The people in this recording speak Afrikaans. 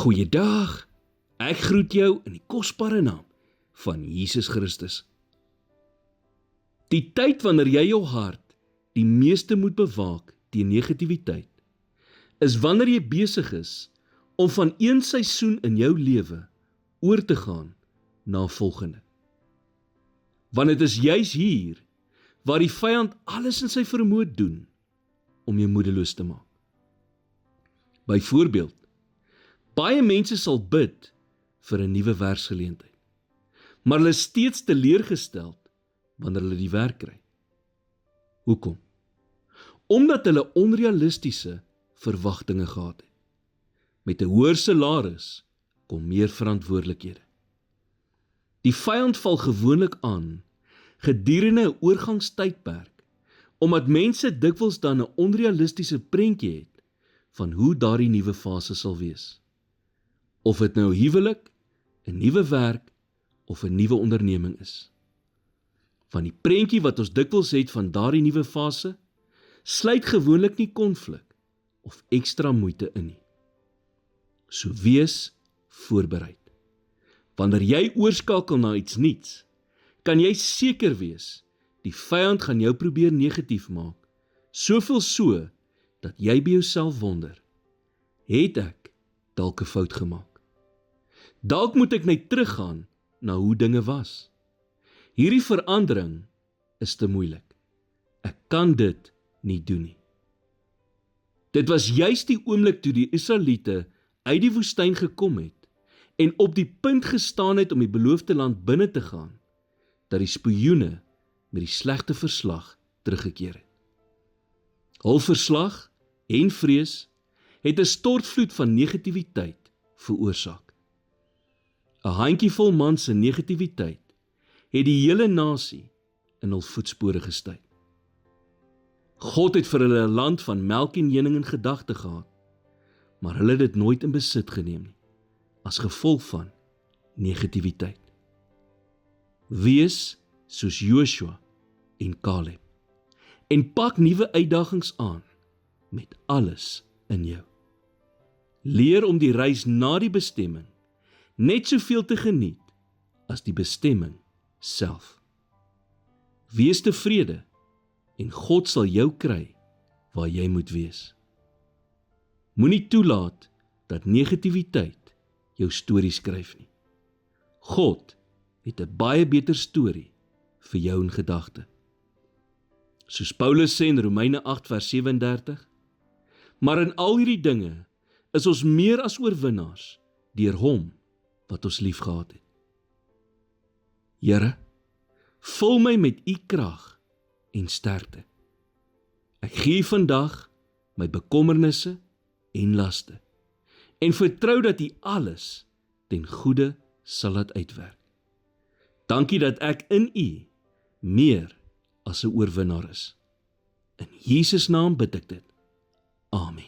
Goeiedag, ek groet jou in die kosbare naam van Jesus Christus. Die tyd wanneer jy jou hart die meeste moet bewaak teen negativiteit, is wanneer jy besig is om van een seisoen in jou lewe oor te gaan na 'n volgende. Want dit is juis hier waar die vyand alles in sy vermoë doen om jou moedeloos te maak. Byvoorbeeld, baie mense sal bid vir 'n nuwe werksgeleentheid, maar hulle is steeds teleurgesteld wanneer hulle die werk kry. Hoekom? Omdat hulle onrealistiese verwagtinge gehad het. Met 'n hoër salaris kom meer verantwoordelikhede. Die vyand val gewoonlik aan gedurende 'n oorgangstydperk, omdat mense dikwels dan 'n onrealistiese prentjie het van hoe daardie nuwe fase sal wees. Of dit nou huwelik, 'n nuwe werk of 'n nuwe onderneming is. Van die prentjie wat ons dikwels het van daardie nuwe fase, sluit gewoonlik nie konflik of ekstra moeite in nie. So wees voorbereid. Wanneer jy oorskakel na iets nuuts, kan jy seker wees, die vyand gaan jou probeer negatief maak, soveel so, dat jy by jouself wonder, het ek dalk 'n fout gemaak? Dalk moet ek net teruggaan na hoe dinge was. Hierdie verandering is te moeilik. Ek kan dit nie doen nie. Dit was juis die oomblik toe die Israeliete uit die woestyn gekom het en op die punt gestaan het om die beloofde land binne te gaan, dat die spioene met die slegte verslag teruggekeer het. Hul verslag en vrees het 'n stortvloed van negativiteit veroorsaak. 'n handjievol man se negativiteit het die hele nasie in hul voetspore gestuit. God het vir hulle 'n land van melk en honing in gedagte gehad, maar hulle het dit nooit in besit geneem nie, as gevolg van negativiteit. Wees soos Joshua en Caleb en pak nuwe uitdagings aan met alles in jou. Leer om die reis na die bestemming net soveel te geniet as die bestemming self. Wees tevrede en God sal jou kry waar jy moet wees. Moenie toelaat dat negativiteit jou storie skryf nie. God het 'n baie beter storie vir jou in gedagte. Soos Paulus sê in Romeine 8 vers 37, maar in al hierdie dinge is ons meer as oorwinnaars deur hom wat ons liefgehad het. Here, vul my met u krag en sterkte. Ek gee vandag my bekommernisse en laste en vertrou dat u alles ten goeie sal laat uitwerk. Dankie dat ek in u meer as 'n oorwinnaar is. In Jesus naam bid ek dit. Amen.